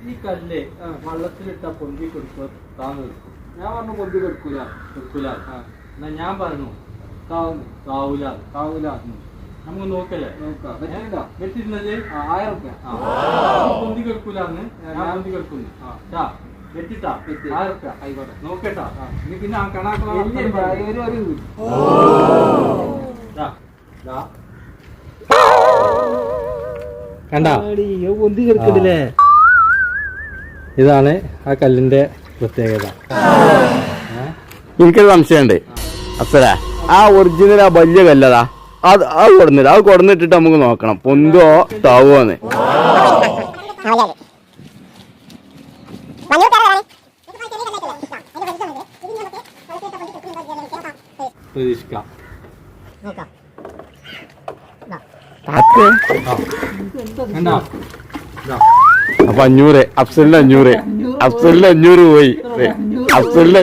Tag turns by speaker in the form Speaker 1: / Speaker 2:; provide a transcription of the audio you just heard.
Speaker 1: ഈ കല്ല് വള്ളത്തിലിട്ട പൊന്തി കൊടുക്കുക താന്ന്
Speaker 2: ഞാൻ പറഞ്ഞു പൊന്തി കൊടുക്കൂല
Speaker 1: എന്നാ ഞാൻ പറഞ്ഞു താവൂല നമുക്ക് നോക്കല്ലേ വെച്ചിരുന്നല്ലേ
Speaker 2: 1000 റുപ്യ
Speaker 1: പൊന്തി കൊടുക്കൂലെന്ന് ഞാൻ പൊന്തി കൊടുക്കുന്നു വെച്ചിട്ടാ 1000 റുപ്യ ആയിക്കോട്ടെ നോക്കട്ടാ ഇനി പിന്നെ ആ കണാക്ക കണ്ട പൊന്തി കൊടുക്കുന്നില്ലേ ഇതാണ് ആ കല്ലിന്റെ പ്രത്യേകത
Speaker 3: എനിക്കൊരു സംശയമുണ്ട് അപ്പഴ ആ ഒറിജിനൽ ആ വലിയ കല്ലതാ അത് കൊടുന്നിട്ടിട്ട് നമുക്ക് നോക്കണം പൊന്തോ താവോന്ന്
Speaker 1: പ്രതീക്ഷിക്കാം
Speaker 3: അപ്പൊ 500 അഫ്സലിന് 500 പോയി അഫ്സലിന്